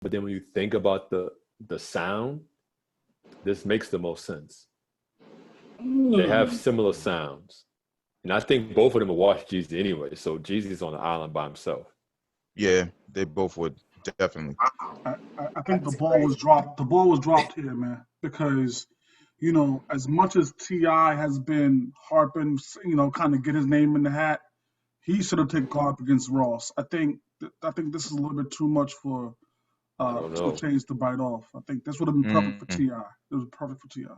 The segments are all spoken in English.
but then when you think about the sound, this makes the most sense. They have similar sounds. And I think both of them will watch Jeezy anyway. So Jeezy's on the island by himself. Yeah, they both would definitely. I think the ball was dropped. The ball was dropped here, man, because you know, as much as T.I. has been harping, you know, kind of get his name in the hat, he should have taken guard against Ross. I think this is a little bit too much for 2 Chainz to bite off. I think this would have been perfect for T.I. It was perfect for T.I.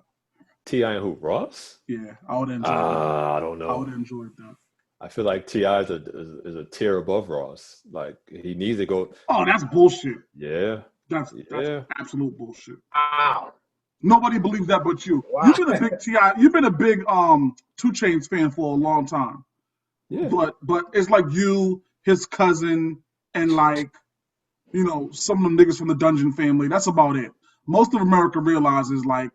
T.I. and who? Ross? Yeah, I would enjoy that. I don't know. I would enjoy that. I feel like T.I. is a tier above Ross. Like, he needs to go. Oh, that's bullshit. Yeah. That's absolute bullshit. Wow. Nobody believes that but you. Wow. You've been a big T.I. You've been a big 2 Chainz fan for a long time. Yeah. But it's like you, his cousin, and like, you know, some of them niggas from the Dungeon family. That's about it. Most of America realizes like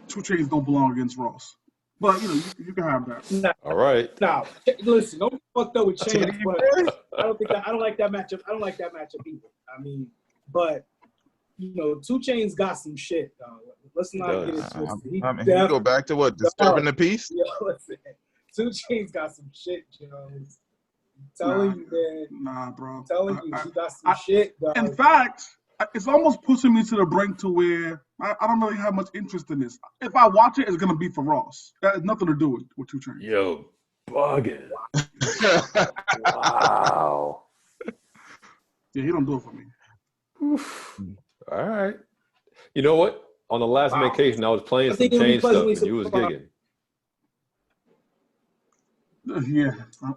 2 Chainz don't belong against Ross. But you know, you can have that. Nah, all right. Now, listen, don't be fucked up with Chainz, but I don't like that matchup. I don't like that matchup either. I mean, but you know, 2 Chainz got some shit, though. Let's not get it twisted. I mean, you go back to what, disturbing the peace? Yeah, listen. 2 Chainz got some shit, Jones. I'm telling you, man. Nah, bro. I'm telling you, he got some shit, dog. In fact, it's almost pushing me to the brink to where I don't really have much interest in this. If I watch it, it's gonna be for Ross. That has nothing to do with 2 Chainz. Yo, bugging. Wow. Yeah, he don't do it for me. Oof. All right. You know what? On the last vacation, I was playing some Chainz stuff, and you was gigging. Yeah.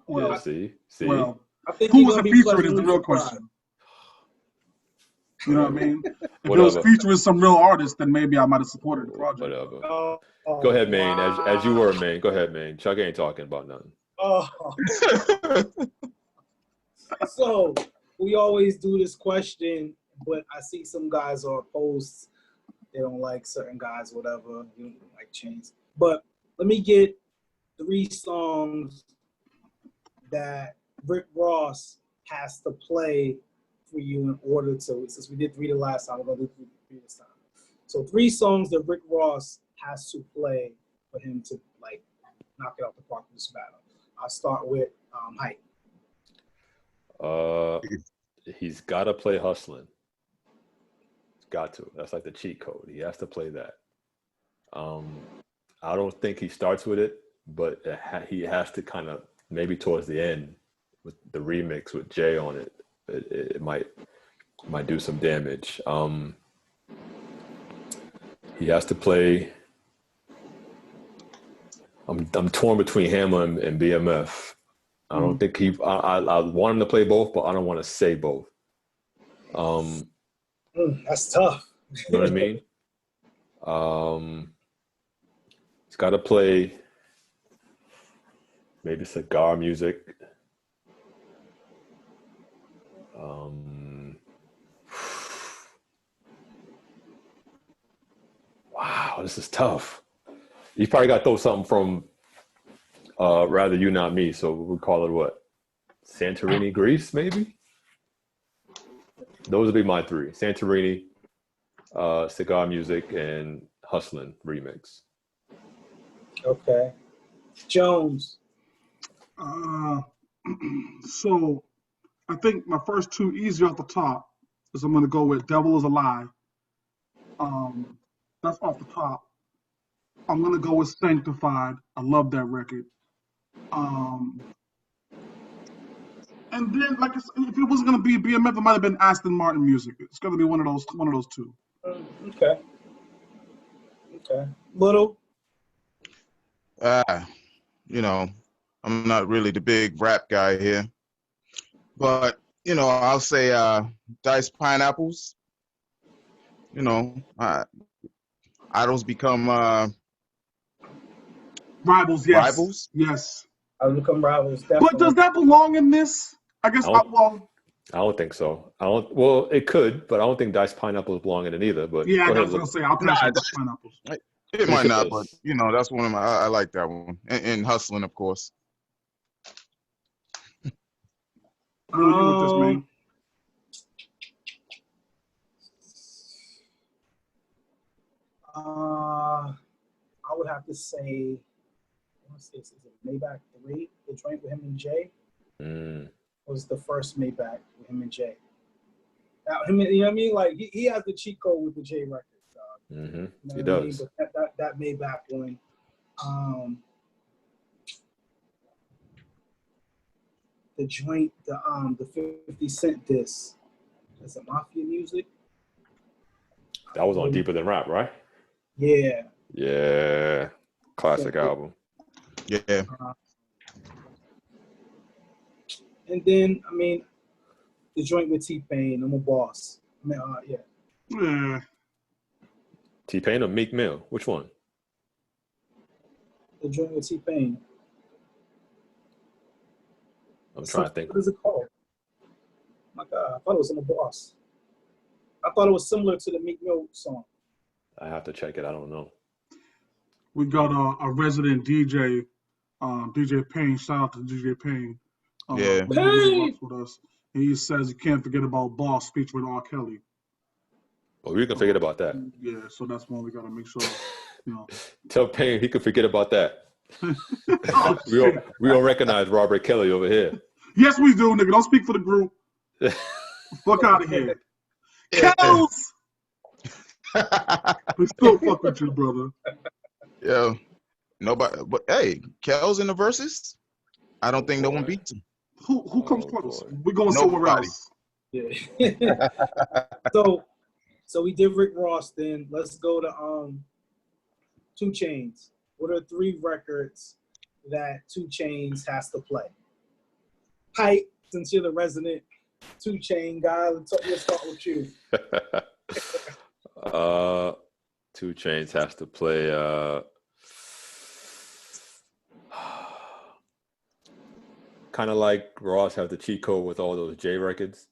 Well, yeah, see? Well, I think who was the feature is the real question. You know what I mean? If it was featuring some real artist, then maybe I might have supported the project. Whatever. Go ahead, Maine. As you were, Maine. Go ahead, Maine. Chuck ain't talking about nothing. So, we always do this question, but I see some guys on posts. They don't like certain guys, whatever. You don't like Chainz. But let me get 3 songs that Rick Ross has to play for you in order to, since we did 3 the last time, we're going to do 3 this time. So 3 songs that Rick Ross has to play for him to, like, knock it out the park in this battle. I'll start with Hype. He's got to play Hustlin'. He's got to. That's like the cheat code. He has to play that. I don't think he starts with it, but he has to kind of, maybe towards the end, with the remix with Jay on it, it might do some damage. He has to play. I'm torn between Hammer and BMF. I don't think I want him to play both, but I don't want to say both. That's tough. You know what I mean? He's got to play maybe cigar music. Wow, this is tough. You probably got to throw something from Rather You Not Me, so we'll call it what? Santorini, Greece, maybe? Those would be my 3. Santorini, cigar music, and Hustlin' remix. Okay. Jones. So I think my first 2 easy off the top is I'm going to go with Devil Is a Lie. That's off the top. I'm going to go with Sanctified. I love that record. And then, like, if it wasn't going to be BMF, it might have been Aston Martin music. It's going to be one of those 2. Okay. Little. You know, I'm not really the big rap guy here, but you know, I'll say Diced Pineapples. You know, idols become rivals. Yes. Rivals. Yes. Idols become rivals. Definitely. But does that belong in this? I guess. I don't think so. Well, it could, but I don't think Diced Pineapples belong in it either. But yeah, I was gonna say I'll pass on Diced Pineapples. It might not, but you know, that's one of my. I like that one, and Hustling, of course. What do you with this, man? I would have to say, what's this? Is it Maybach 3? The joint with him and Jay was the first Maybach with him and Jay. Now, you know what I mean? Like he has the cheat code with the Jay record, dog. Mm-hmm. You know He what I mean? does. But that Maybach one. The joint, the 50 Cent disc. Is it Mafia Music? That was on Deeper Than Rap, right? Yeah. Yeah. Classic album. Yeah. And then, I mean, the joint with T-Pain, I'm a boss. I mean, yeah. Yeah. T-Pain or Meek Mill? Which one? The joint with T-Pain. I'm trying to think. What is it called? My God, I thought it was I'm a boss. I thought it was similar to the Meek Mill song. I have to check it. I don't know. We got a resident DJ, DJ Payne. Shout out to DJ Payne. Yeah. He works with us. And he says you can't forget about Boss featuring R. Kelly. Oh, we can forget about that. Yeah, so that's one we got to make sure, you know. Tell Payne he can forget about that. Oh, we don't recognize Robert Kelly over here. Yes, we do, nigga. Don't speak for the group. Fuck out of here. Kells! We still fuck with you, brother. Yeah. Nobody, but hey, Kel's in the verses. I don't think no one beats him. Who comes close? Boy. We're going somewhere Nobody. else. Yeah. So we did Rick Ross. Then let's go to 2 Chainz. What are 3 records that 2 Chainz has to play? Hype, since you're the resident 2 Chainz guy, let's start with you. 2 Chainz has to play. Kind of like Ross has the cheat code with all those J records.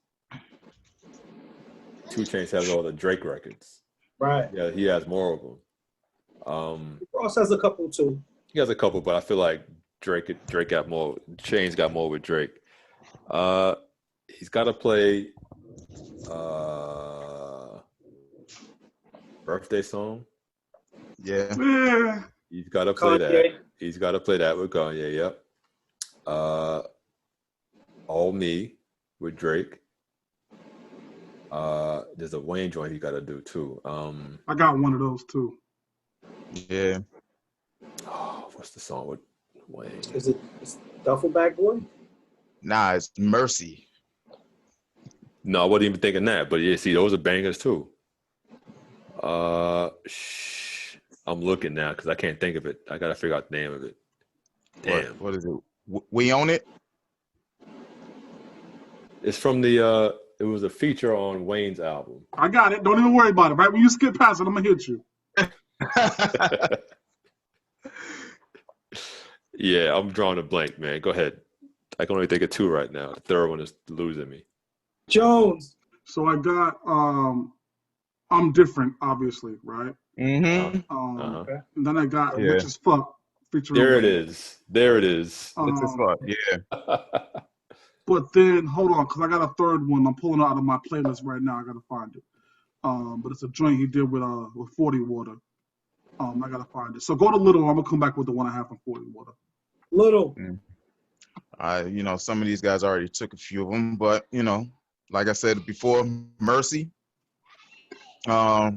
2 Chainz has all the Drake records. Right. Yeah, he has more of them. Ross has a couple too. He has a couple, but I feel like Drake got more. Chainz got more with Drake. He's got to play Birthday Song. Yeah. He's got to play Kanye. that. He's got to play that with Kanye. Yep. All Me with Drake. There's a Wayne joint he got to do too. I got one of those too. Yeah. Oh, what's the song with Wayne? Is it Duffel Bag Boy? Nah, it's Mercy. No, I wasn't even thinking that. But yeah, see, those are bangers too. I'm looking now because I can't think of it. I gotta figure out the name of it. Damn. What is it? We Own It? It's from the it was a feature on Wayne's album. I got it. Don't even worry about it. Right when you skip past it, I'm gonna hit you. Yeah, I'm drawing a blank, man. Go ahead. I can only think of 2 right now. The third one is losing me. Jones. So I got I'm Different, obviously, right? Mm-hmm. And then I got Yeah. Rich as Fuck featuring There it Wayne. is. There it is. What's his fault? Yeah. But then hold on, because I got a third one. I'm pulling it out of my playlist right now. I gotta find it. But it's a joint he did with 40 Water. I gotta find it. So go to Little. I'm gonna come back with the one I have from 40 Water. Little. Some of these guys already took a few of them, but like I said before, Mercy. I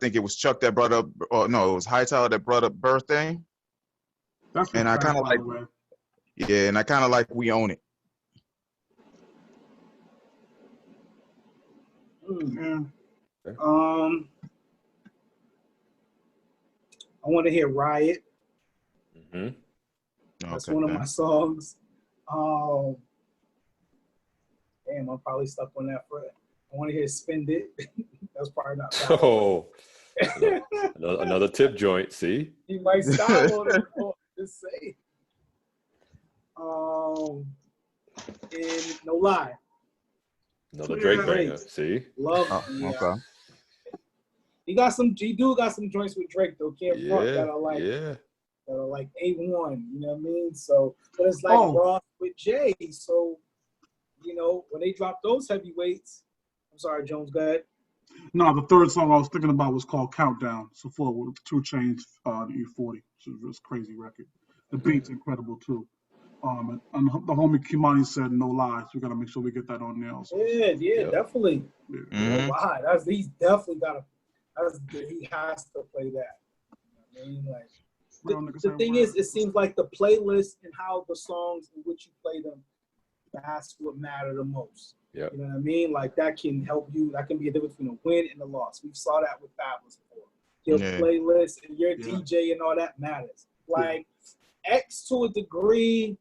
think it was Chuck that brought up, or no, it was Hightower that brought up Birthday. That's And I kind of like, yeah, and I kind of like We Own It. Yeah. I want to hear Riot. Mm-hmm. That's one of my songs. Damn, I'm probably stuck on that for it. I want to hear Spend It. That's probably not bad. Oh, another tip joint. See, You might stop on it. Just say. And No Lie. another Drake Yeah. banger. See, Love. Okay. He do got some joints with Drake though. Can't front that are like yeah. that are like A1. You know what I mean? So, but it's like Ross with Jay. So, when they drop those heavyweights, I'm sorry, Jones, go ahead. No, the third song I was thinking about was called Countdown. So full with 2 Chainz, the E40. It's a crazy record. The beat's incredible too. And the homie Kimani said no lies. We gotta make sure we get that on there also. Yeah, definitely. Yeah. No lie. He's definitely gotta. He has to play that. You know what I mean, like. The thing is, it seems like the playlist and how the songs in which you play them, that's what matter the most. Yep. You know what I mean? Like that can help you. That can be a difference between a win and a loss. We saw that with Fabulous before. Your playlist and your DJ and all that matters. Like X to a degree,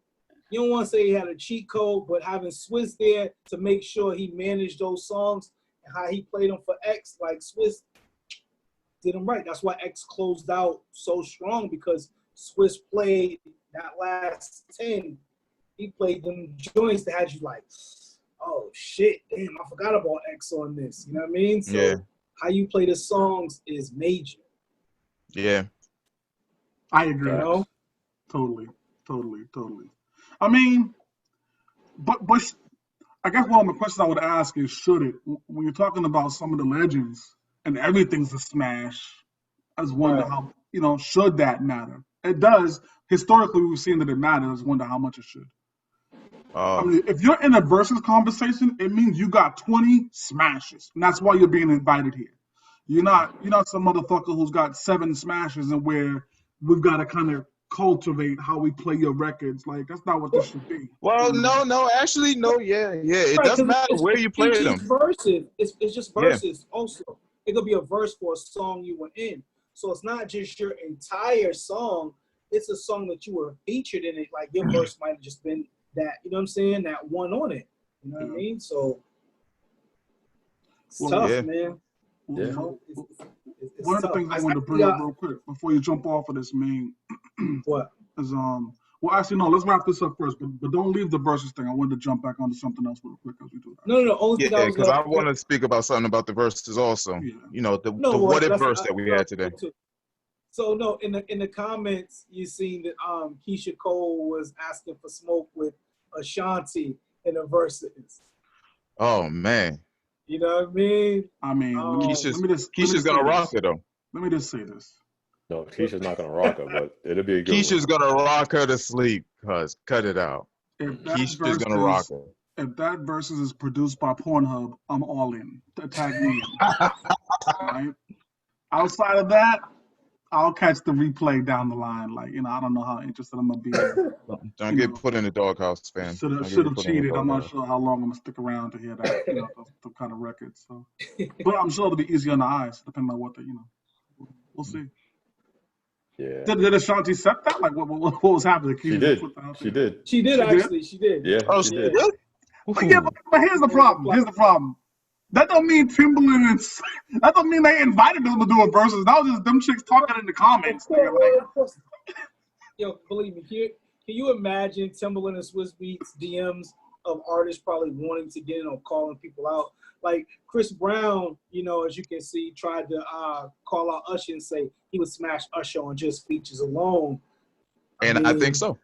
you don't want to say he had a cheat code, but having Swiss there to make sure he managed those songs and how he played them for X, like Swiss did him right. That's why X closed out so strong, because Swiss played that last 10. He played them joints that had you like, oh shit, damn, I forgot about X on this. You know what I mean? So how you play the songs is major. Yeah. I agree. You know? Totally. I mean, but I guess one of the questions I would ask is, should it, when you're talking about some of the legends and everything's a smash, I just wonder how, should that matter? It does. Historically, we've seen that it matters. Wonder how much it should. I mean, if you're in a versus conversation, it means you got 20 smashes, and that's why you're being invited here. You're not some motherfucker who's got 7 smashes and where we've got to kind of cultivate how we play your records. Like, that's not what this should be. Well, no, actually, no, it does matter where you play them. Verses. It's just verses also. It could be a verse for a song you were in. So it's not just your entire song. It's a song that you were featured in it. Like your verse might have just been that, you know what I'm saying? That one on it. You know what I mean? So it's tough, man. Yeah. You know, it's one of the things I wanted to bring up real quick before you jump off of this, man. What? Is well, actually, no. Let's wrap this up first, but don't leave the verses thing. I wanted to jump back onto something else real quick as we do that. No. Because I want to speak about something about the verses also. Yeah. You know, the what if verse that we had today. So no, in the comments, you seen that Keisha Cole was asking for smoke with Ashanti in the verses. Oh man. You know what I mean? I mean, Keisha's gonna rock it though. Let me just say this. No, Keisha's not gonna rock her, but it'll be a good Keisha's gonna rock her to sleep, cuz cut it out. Keisha's gonna rock her. If that versus is produced by Pornhub, I'm all in. Tag me. Right? Outside of that, I'll catch the replay down the line. Like, I don't know how interested I'm gonna be. Don't get put in the doghouse, fam. Should have cheated. I'm not sure how long I'm gonna stick around to hear that, the kind of records. So, but I'm sure it'll be easy on the eyes, depending on what we'll see. Yeah. Did Ashanti accept that? Like, what was happening? She did. She did. Yeah. Oh, she did. But here's the problem. That don't mean Timberland that don't mean they invited them to do a versus. That was just them chicks talking in the comments. Yo, believe me, can you imagine Timberland and Swiss Beats DMs of artists probably wanting to get in or calling people out? Like Chris Brown, as you can see, tried to call out Usher and say he would smash Usher on just features alone. I think so.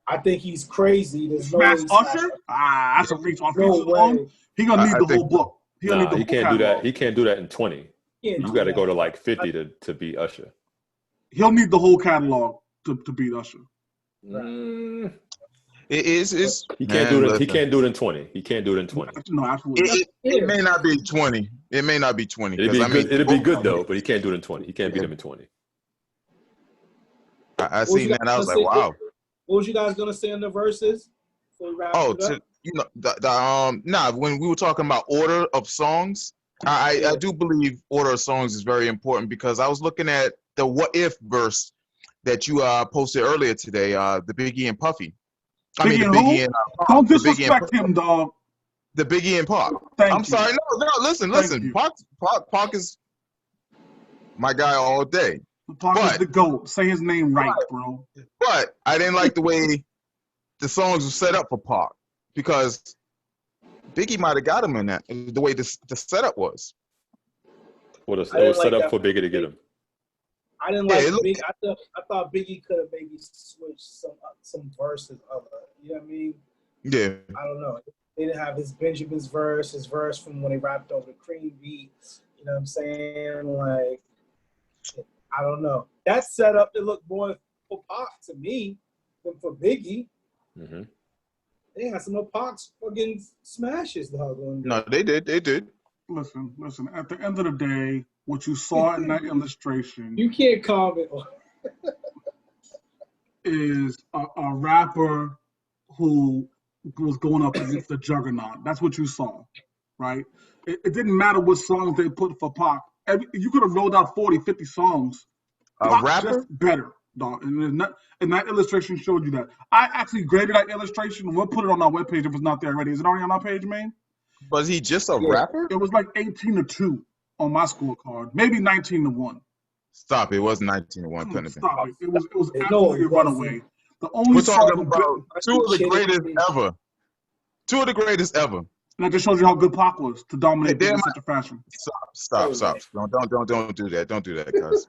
I think he's crazy. There's smash Usher? That's a reach on features alone. He gonna need the whole book. He can't do that. He can't do that in 20. You got to go to like 50 to beat Usher. He'll need the whole catalog to beat Usher. It is. He can't do it. He can't do it in 20. He can't do it in 20. No, absolutely. It may not be 20. It may not be 20. It'll be good though, but he can't do it in 20. He can't beat him in 20. I seen that and I was like, wow. What was you guys gonna say in the verses? When we were talking about order of songs, I do believe order of songs is very important, because I was looking at the what if verse that you posted earlier today, the Biggie and Puffy. Biggie and don't disrespect him, dog. The Biggie and Pac. I'm sorry. No, listen. Pac is my guy all day. Pac is the GOAT. Say his name right, bro. But I didn't like the way the songs were set up for Pac, because Biggie might have got him in that, the way the setup was. It was set up for Biggie to get him. I didn't like Biggie. I thought Biggie could have maybe switched some verses of it. You know what I mean? Yeah. I don't know. They didn't have his Benjamin's verse, his verse from when they rapped over the Cream beat. know what I'm saying? Like, I don't know. That setup, it looked more for Pac to me than for Biggie. Mm-hmm. They had some of Pac's fucking smashes, dog. No, they did. They did. Listen. At the end of the day, what you saw in that illustration You can't comment on is a rapper who was going up against the juggernaut. That's what you saw, right? It didn't matter what songs they put for Pac. You could have rolled out 40, 50 songs. A Pac's rapper? just better, dog. And that illustration showed you that. I actually graded that illustration. We'll put it on our webpage if it's not there already. Is it already on our page, man? Was he just a Yeah. rapper? It was like 18-2 on my scorecard, maybe 19-1. Stop. It was 19-1. Couldn't have been. Stop it. It was No, absolutely it a wasn't. runaway. The only We're talking song, about two of the Shit. greatest ever. Two of the greatest ever. and that just shows you how good Pac was to dominate Hey, in such a fashion. Stop. Don't do that. Don't do that, cuz.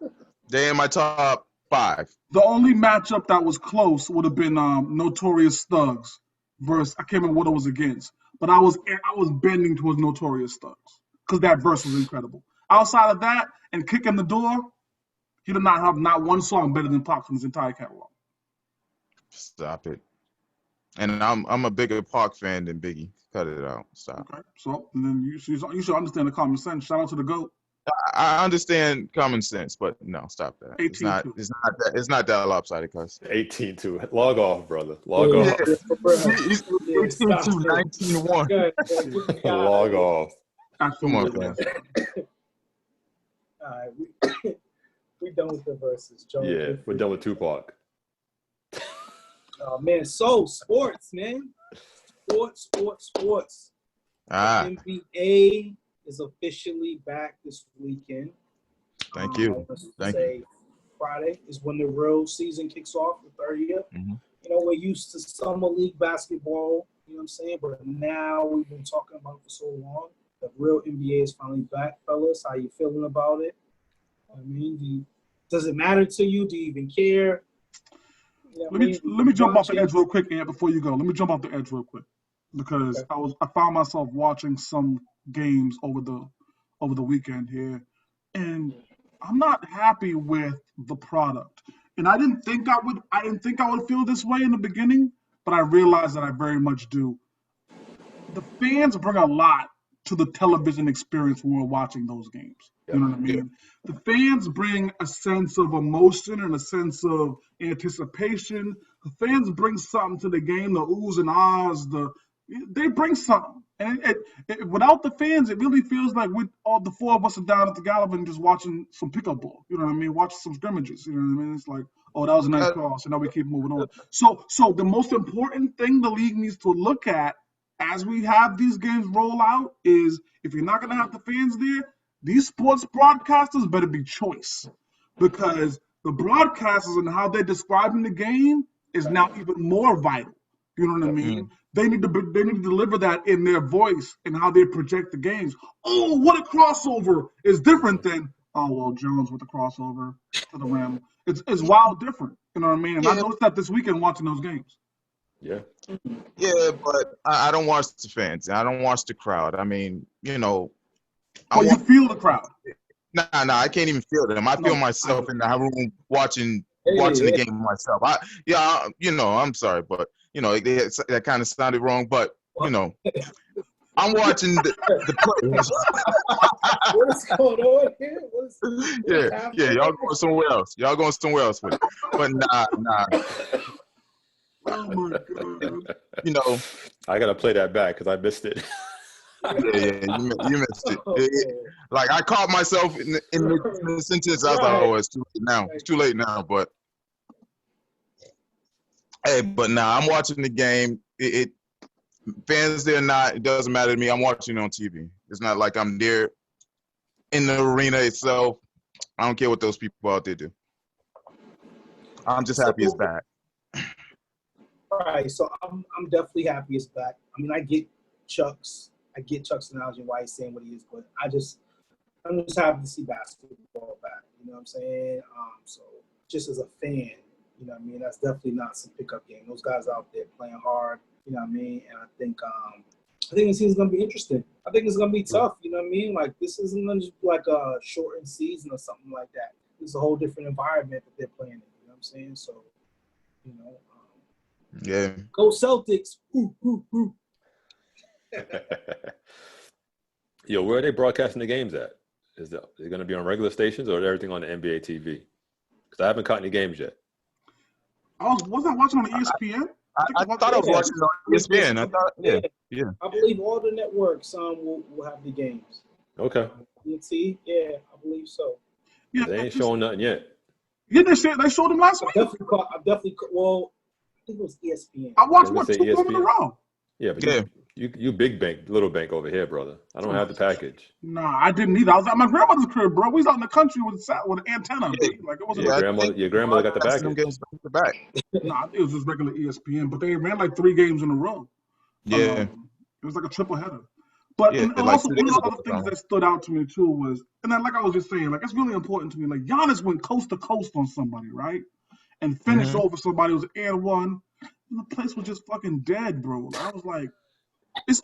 They're in my top 5. The only matchup that was close would have been Notorious Thugs versus I can't remember what it was against, but I was bending towards Notorious Thugs because that verse was incredible. Outside of that and Kick in the Door, he did not have not one song better than Pac from his entire catalog. Stop it. And I'm a bigger Pac fan than Biggie. Cut it out. Stop. Okay, so and then you should understand the common sense. Shout out to the GOAT. I understand common sense, but no, stop that. It's not 18-2. it's not that lopsided, cuz. 18-2. Log off, brother. Log Yeah. off. He's Yeah, 19-1. Log off. Come on, Absolutely. man. All right, we done with the verses, Joe. Yeah, we're done with Tupac. Oh man, so sports, man. Sports. Ah, NBA is officially back this weekend. thank you. Thank you. Friday is when the real season kicks off, the 30th. Mm-hmm. You know, we're used to summer league basketball, you know what I'm saying? But now we've been talking about it for so long. The real NBA is finally back, fellas. How you feeling about it? I mean, does it matter to you? Do you even care? You know Let me jump off the edge real quick, Ant, before you go. Let me jump off the edge real quick because I found myself watching some games over the weekend here, and I'm not happy with the product. And I didn't think I would feel this way in the beginning, but I realized that I very much do. The fans bring a lot to the television experience when we're watching those games. You know what I mean? The fans bring a sense of emotion and a sense of anticipation. The fans bring something to the game, the oohs and ahs, they bring something. And without the fans, it really feels like all the four of us are down at the Gallivan just watching some pickup ball. You know what I mean? Watching some scrimmages. You know what I mean? It's like, oh, that was a nice call. So now we keep moving on. So the most important thing the league needs to look at as we have these games roll out is if you're not going to have the fans there, these sports broadcasters better be choice because the broadcasters and how they're describing the game is now even more vital. You know what I mean? They need to deliver that in their voice and how they project the games. Oh, what a crossover is different than Jones with the crossover to the rim. It's wild different. You know what I mean? And I noticed that this weekend watching those games. Yeah. Yeah, but I don't watch the fans. I don't watch the crowd. I mean, you know. You feel the crowd. Nah, I can't even feel them. I feel myself in the room watching the game myself. I'm sorry, but that kind of sounded wrong. But I'm watching the players. What's going on here? Yeah, y'all going somewhere else. Y'all going somewhere else with it. But nah. Oh my God. I gotta play that back because I missed it. Yeah, you missed it. Like I caught myself in the sentence. I was like, oh, it's too late now. It's too late now. But hey, I'm watching the game. Fans there or not, it doesn't matter to me. I'm watching it on TV. It's not like I'm there in the arena itself. I don't care what those people out there do. I'm just happy it's back. All right, so I'm definitely happy it's back. I mean, I get Chuck's analogy and why he's saying what he is, but I'm just happy to see basketball back. You know what I'm saying? So just as a fan, you know what I mean? That's definitely not some pickup game. Those guys out there playing hard, you know what I mean? And I think I think the season's gonna be interesting. I think it's gonna be tough. You know what I mean? Like this isn't gonna just be like a shortened season or something like that. It's a whole different environment that they're playing in. You know what I'm saying? So, you know, Yeah. go Celtics! Ooh, ooh, ooh. Yo, where are they broadcasting the games at? Is it going to be on regular stations or is everything on the NBA TV? Because I haven't caught any games yet. Wasn't I watching on ESPN? I thought I was watching it on ESPN. I thought, yeah. I believe all the networks will have the games. Okay. BT, yeah, I believe so. Yeah, They ain't showing nothing yet. Yeah, they showed them last week. Well, I think it was ESPN. I watched They say 2 of them in a row. Yeah, but you big bank, little bank over here, brother. I don't have the package. Nah, I didn't either. I was at my grandmother's crib, bro. We was out in the country with an antenna. Yeah. Like it wasn't. Your grandmother got the package. Games back to back. Nah, it was just regular ESPN, but they ran like 3 games in a row. Yeah. It was like a triple header. But Yeah, and like also 2 one of days the ago, other things that stood out to me too was, and then like I was just saying, like it's really important to me. Like Giannis went coast to coast on somebody, right, and finished over somebody who was and one, and the place was just fucking dead, bro. I was like, it's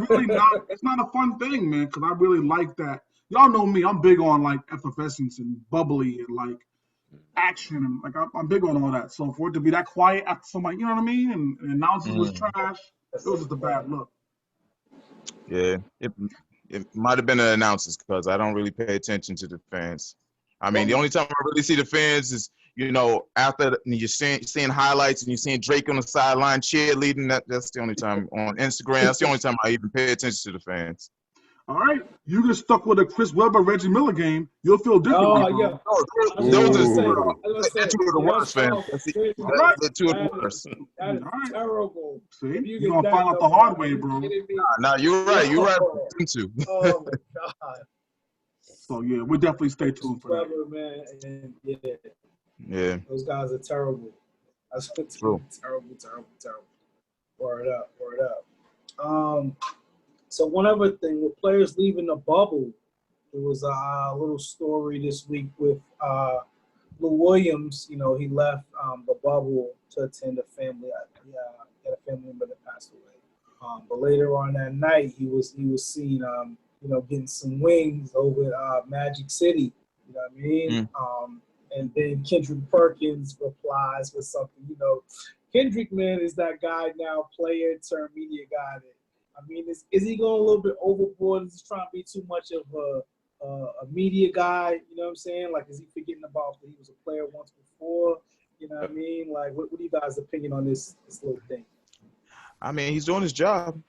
really not a fun thing, man, because I really like that. Y'all know me, I'm big on like effervescence and bubbly and like action and like I'm big on all that. So for it to be that quiet after somebody, you know what I mean, and announcers was trash, it was just a bad look. Yeah, it might have been the announcers because I don't really pay attention to the fans. I mean, the only time I really see the fans is, after you're seeing highlights and you're seeing Drake on the sideline cheerleading. That's the only time on Instagram. That's the only time I even pay attention to the fans. All right, you get stuck with a Chris Webber, Reggie Miller game, you'll feel different. Oh yeah, those are two of the worst, fans. They're two of the worst. That is terrible. See, you're gonna find out the hard way, bro. Nah, you're right. You're right. Oh my god. So yeah, we'll definitely stay tuned for that. Man, and yeah, those guys are terrible. That's true. Terrible. Word up. So one other thing, with players leaving the bubble, there was a little story this week with Lou Williams. You know, he left the bubble to attend a family. He had a family member that passed away. But later on that night, he was seen, getting some wings over at Magic City. You know what I mean? And then Kendrick Perkins replies with something. You know, Kendrick, man, is that guy now, player turned media guy. Is he going a little bit overboard? Is he trying to be too much of a media guy? You know what I'm saying? Like, is he forgetting about that he was a player once before? You know what I mean? Like, what are you guys' opinion on this little thing? I mean, he's doing his job.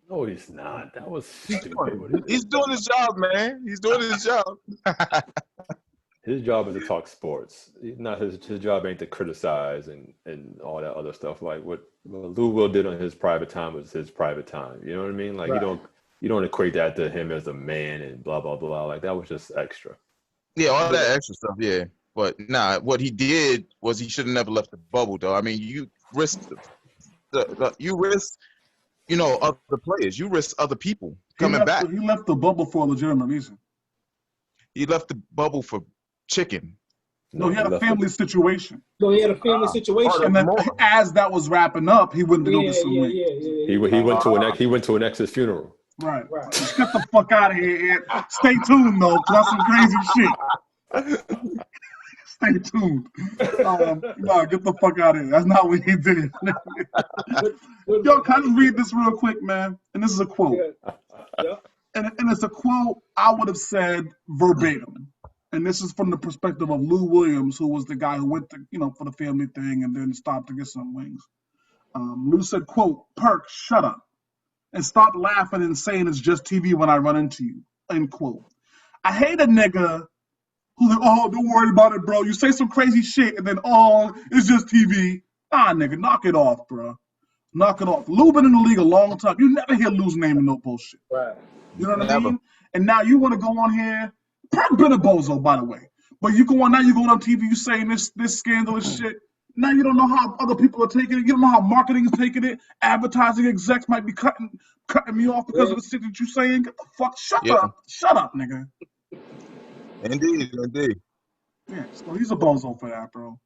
No, he's not. That was stupid. He's doing his job, man. He's doing his job. His job is to talk sports. Not his job ain't to criticize and all that other stuff. Like what Lou Will did on his private time was his private time. You know what I mean? Like right. you don't equate that to him as a man and blah blah blah. Like that was just extra. Yeah, all that extra stuff. Yeah, but what he did was he should have never left the bubble, though. I mean, you risk other players. You risk other people coming back. He left the bubble for a legitimate reason. He left the bubble for chicken. No, he had a family situation. No, he had a family situation. And then as that was wrapping up, he went to go get some wings. He went to an ex's funeral. Right. Get the fuck out of here, Ed. Stay tuned, though, because that's some crazy shit. Stay tuned. No, get the fuck out of here. That's not what he did. Yo, can I just read this real quick, man? And this is a quote. Yeah. And it's a quote I would have said verbatim. And this is from the perspective of Lou Williams, who was the guy who went to, for the family thing and then stopped to get some wings. Lou said, quote, "Perk, shut up. And stop laughing and saying it's just TV when I run into you." End quote. I hate a nigga who's like, "Oh, don't worry about it, bro. You say some crazy shit and then, oh, it's just TV." Ah, nigga, knock it off, bro. Knock it off. Lou been in the league a long time. You never hear Lou's name in no bullshit. Right. You know what I mean? And now you want to go on here. Perk been a bozo, by the way. But you going on TV, you saying this scandalous shit. Now you don't know how other people are taking it. You don't know how marketing is taking it. Advertising execs might be cutting me off because of the shit that you're saying. Get the fuck, shut up, nigga. Indeed. Yeah, so he's a bozo for that, bro.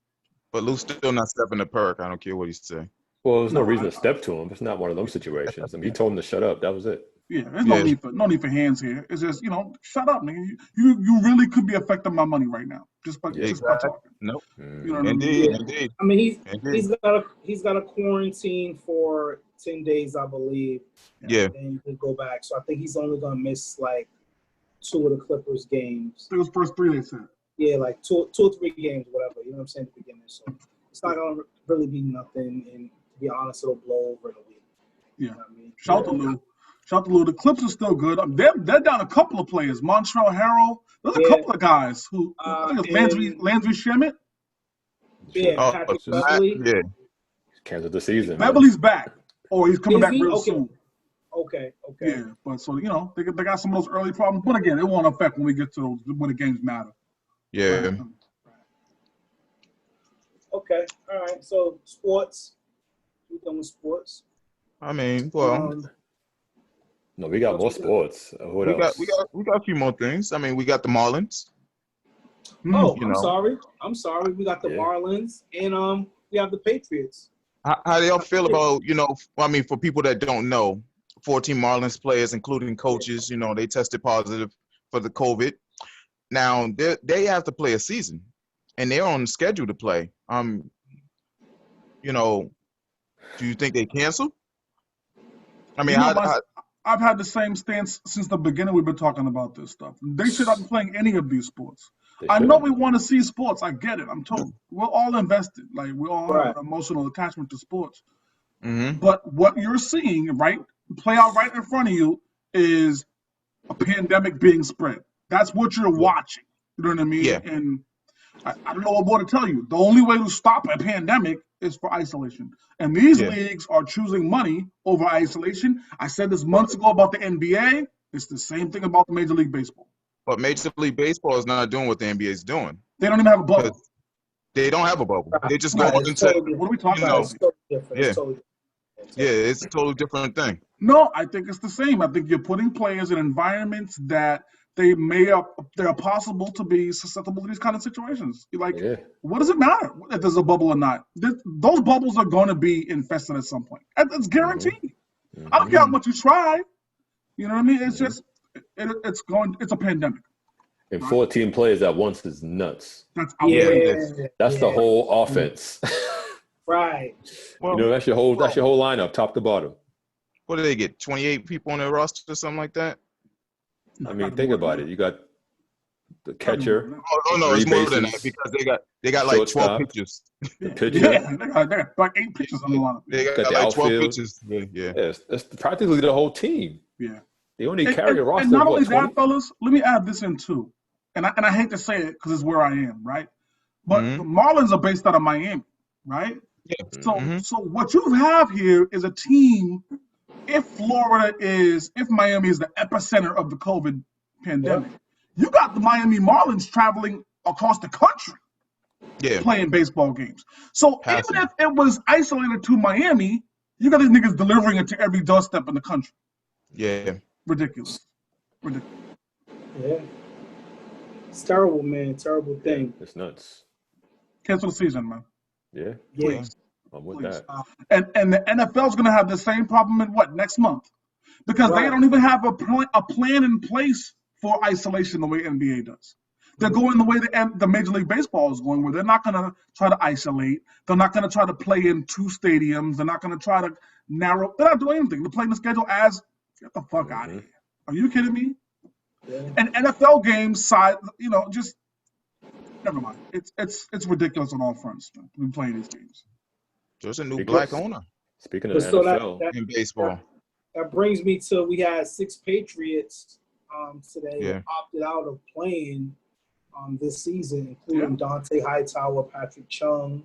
But Lou's still not stepping to Perk. I don't care what he say. Well, there's no No, reason to step to him. It's not one of them situations. I mean, he told him to shut up. That was it. Yeah, there's Yeah. no need for hands here. It's just, shut up, nigga. You really could be affecting my money right now just by talking. Nope. You know what I mean? Indeed. Yeah. Indeed. I mean, Indeed. he's got a quarantine for 10 days, I believe. Yeah. And he go back. So I think he's only gonna miss like 2 of the Clippers games. It was first 3 they said. Yeah, like two or 3 games, whatever. You know what I'm saying at the beginning. So it's not gonna really be nothing. And to be honest, it'll blow over in a week. Yeah. You know what I mean? Shout out to Lou. The Clips are still good. They're down a couple of players. Montreal Harrell. There's a couple of guys who I think it's Landry Shamet. Yeah, Patrick Beverly. Yeah. Canceled the season. Beverly's back, or he's coming back real soon. Okay. Yeah, but so they got some of those early problems, but again, it won't affect when we get to when the games matter. Yeah. Okay. All right. So sports. We done with sports. I mean, well, no, we got more sports. What else? We got a few more things. I mean, we got the Marlins. Oh, I'm sorry. We got the Marlins and we have the Patriots. How do y'all feel about, I mean, for people that don't know, 14 Marlins players, including coaches, they tested positive for the COVID. Now, they have to play a season, and they're on schedule to play. Do you think they cancel? I mean, I've had the same stance since the beginning. We've been talking about this stuff. They should not be playing any of these sports. I know we want to see sports. I get it. I'm told we're all invested. Like we all have an emotional attachment to sports. Mm-hmm. But what you're seeing, play out right in front of you, is a pandemic being spread. That's what you're watching. You know what I mean? Yeah. And I don't know what more to tell you. The only way to stop a pandemic is for isolation. And these leagues are choosing money over isolation. I said this months ago about the NBA. It's the same thing about the Major League Baseball. But Major League Baseball is not doing what the NBA is doing. They don't even have a bubble. They don't have a bubble. They just go into what are we talking about? It's totally different. It's a totally different thing. No, I think it's the same. I think you're putting players in environments that they're possible to be susceptible to these kind of situations. What does it matter if there's a bubble or not? Those bubbles are going to be infested at some point. It's guaranteed. Mm-hmm. I don't care how much you try. You know what I mean? It's just it's a pandemic. And 14 players at once is nuts. That's outrageous. That's the whole offense. Right. Well, that's your whole lineup, top to bottom. What do they get? 28 people on their roster or something like that? I mean, think about it. You got the catcher. Oh no, it's more than that because they got like 12 pitchers. The pitcher. Yeah, they got like 8 pitchers on the lineup. They got the like outfield. 12 pitchers. Yeah. It's practically the whole team. Yeah. They only carry a roster. And not only 20? that, fellas, let me add this in too. And I hate to say it because it's where I am, right? But the Marlins are based out of Miami, right? Yeah. So what you have here is a team. If Miami is the epicenter of the COVID pandemic, you got the Miami Marlins traveling across the country, playing baseball games. So even if it was isolated to Miami, you got these niggas delivering it to every doorstep in the country. Yeah. Ridiculous. Yeah. It's terrible, man. Terrible thing. It's nuts. Cancel the season, man. Yeah. Please. I'm with that. And the NFL's going to have the same problem in next month? Because they don't even have a plan in place for isolation the way NBA does. They're going the way the Major League Baseball is going, where they're not going to try to isolate. They're not going to try to play in 2 stadiums. They're not going to try to narrow. They're not doing anything. They're playing the schedule as get the fuck out of here. Are you kidding me? Yeah. And NFL games just never mind. It's ridiculous on all fronts. We're playing these games. There's a new black owner. Speaking of the NFL in baseball. That brings me to we had 6 Patriots today that opted out of playing this season, including Dante Hightower, Patrick Chung,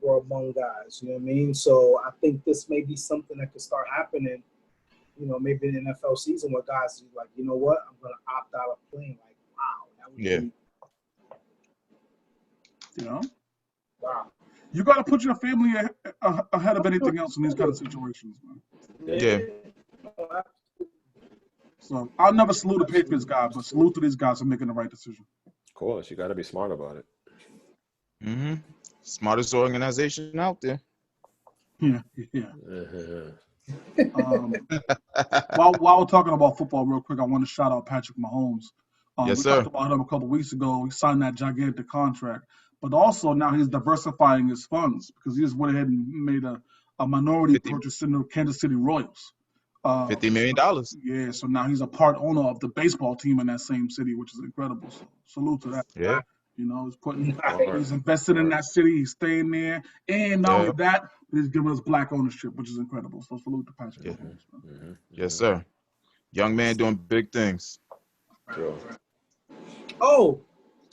were among guys. You know what I mean? So I think this may be something that could start happening. Maybe in the NFL season where guys are like, you know what, I'm gonna opt out of playing. Like, wow, that would be. Wow. You got to put your family ahead of anything else in these kind of situations, man. Yeah. So I'll never salute a Patriots guy, but salute to these guys for making the right decision. Of course, you got to be smart about it. Smartest organization out there. Yeah, yeah. Uh-huh. While we're talking about football, real quick, I want to shout out Patrick Mahomes. Yes, We talked sir. about him a couple weeks ago. He signed that gigantic contract, but also now he's diversifying his funds because he just went ahead and made a minority 50, purchase in the Kansas City Royals. $50 million. Yeah, so now he's a part owner of the baseball team in that same city, which is incredible. So salute to that. Yeah, You know, Smart. he's invested in that city. He's staying there, and not yeah, only that, but he's giving us black ownership, which is incredible. So salute to Patrick yeah. Mahomes. Man. Mm-hmm. Yes, sir. Young man doing big things. True. Oh,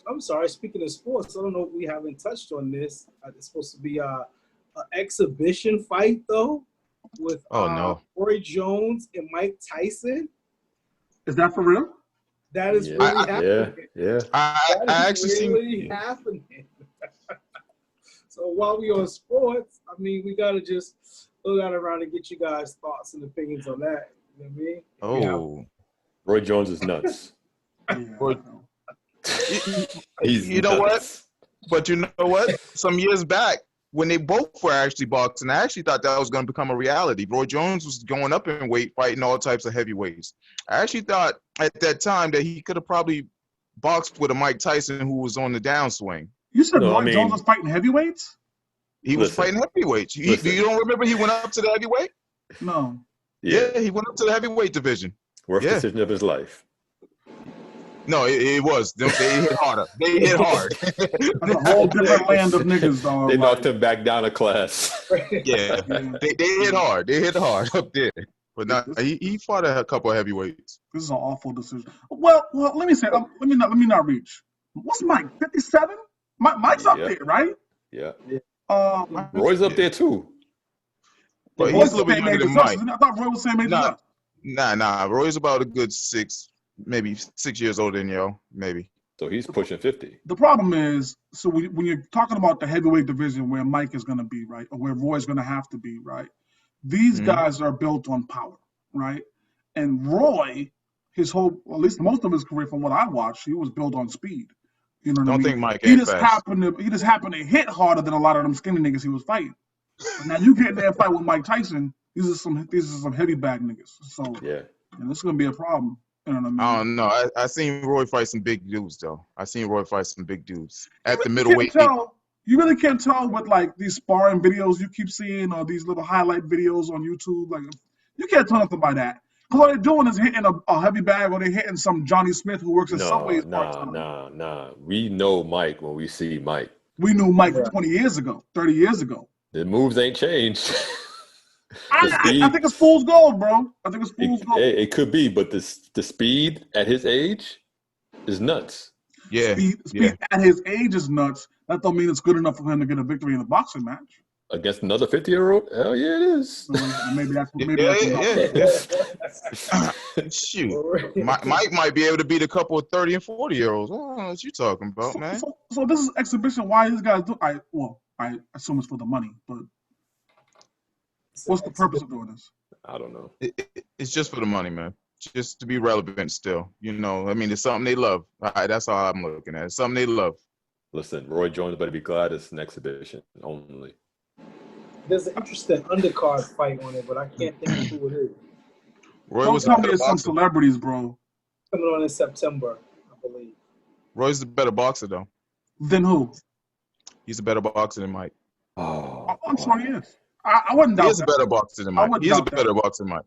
I'm sorry. Speaking of sports, I don't know if we haven't touched on this. It's supposed to be an exhibition fight, though, with Oh no. Roy Jones and Mike Tyson. Is that for real? That is Yeah. really Yeah. happening. Yeah. I That is actually really seen. happening. So while we on sports, I mean, we gotta just look out around and get you guys' thoughts and opinions on that. You know what I mean? Oh, Roy Jones is nuts. Yeah. Roy- He's you know what? nuts. But you know what? Some years back, when they both were actually boxing, I actually thought that was going to become a reality. Roy Jones was going up in weight, fighting all types of heavyweights. I actually thought at that time that he could have probably boxed with a Mike Tyson who was on the downswing. You said No, I Roy Jones was mean, fighting heavyweights? He was listen, fighting heavyweights. You listen. don't remember he went up to the heavyweight? No. Yeah, he went up to the heavyweight division. Worst Yeah. decision of his life. No, it was. They hit harder. They hit hard. That's a whole different land of niggas, dog. They like, knocked him back down a class. Yeah, yeah, they hit hard. They hit hard up there. But not, he fought a couple of heavyweights. this is an awful decision. Well, let me say, let me not reach. What's Mike? 57? Mike's up Yeah. there, right? Yeah. Roy's Roy's up there too. But the he's a little bit same younger age than as us, Mike. isn't it? I thought Roy was the same age as us. Nah. Roy's about a good maybe 6 years older than you, maybe. So he's pushing 50. The problem is, so when you're talking about the heavyweight division where Mike is going to be, right, or where Roy's going to have to be, right, these Mhm. guys are built on power, right? And Roy, at least most of his career from what I watched, he was built on speed. You know what I Don't mean? think Mike He ain't just fast. happened to hit harder than a lot of them skinny niggas he was fighting. But now you get in there and fight with Mike Tyson, these are some heavy bag niggas. So Yeah. and this is gonna be a problem. You know what I mean? I don't know. I seen Roy fight some big dudes though. I seen Roy fight some big dudes at the You middleweight. really can't tell with like these sparring videos you keep seeing or these little highlight videos on YouTube. Like you can't tell nothing by that. Because all they're doing is hitting a heavy bag or they're hitting some Johnny Smith who works at Subway's part-time. Nah. We know Mike when we see Mike. We knew Mike 20 years ago, 30 years ago. The moves ain't changed. I think it's fool's gold, bro. I think it's fool's gold. It could be, but the speed at his age is nuts. Yeah. Speed at his age is nuts. That don't mean it's good enough for him to get a victory in a boxing match. Against another 50-year-old? Hell yeah, it is. Maybe that's Shoot. Mike might be able to beat a couple of 30 and 40-year-olds. I don't know what you talking about, man. So this is exhibition. Why these guys do? I assume it's for the money, but what's the purpose of doing this? I don't know. It's just for the money, man. Just to be relevant still. You know, I mean, it's something they love. That's all I'm looking at. It's something they love. Listen, Roy Jones better be glad it's an exhibition only. There's an interesting undercard fight on it, but I can't think of who it is. Roy Don't was tell me it's some celebrities, bro. Coming on in September, I believe. Roy's the better boxer, though. Then who? He's a better boxer than Mike. Oh, I'm sure he is. I wouldn't doubt He is a better boxer than Mike. He is a better boxer than Mike.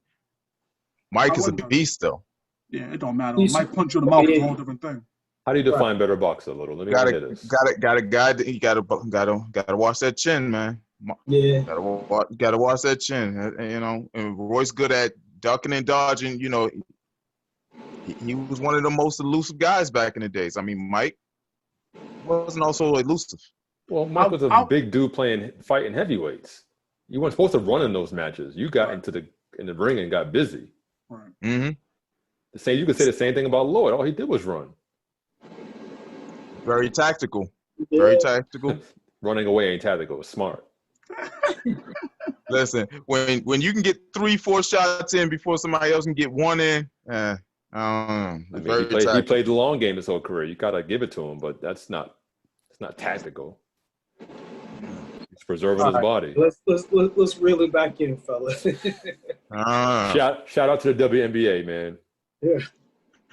Mike is a beast, though. Yeah, it don't matter. Mike punch you in the mouth is a whole different thing. How do you define better boxer, Little? Let me hear this. Got a guy that you gotta watch that chin, man. Yeah. Gotta watch that chin. You know, and Roy's good at ducking and dodging. You know, he was one of the most elusive guys back in the days. I mean, Mike wasn't also elusive. Well, Mike was a big dude fighting heavyweights. You weren't supposed to run in those matches. You got in the ring and got busy. Right. Mm-hmm. You could say the same thing about Lloyd. All he did was run. Very tactical. Yeah. Very tactical. Running away ain't tactical. It's smart. Listen, when you can get 3-4 shots in before somebody else can get one in, I don't know. He played the long game his whole career. You gotta give it to him, but it's not tactical. He's preserving All his right, body. let's reel it back in, fella. Shout out to the WNBA, man. Yeah.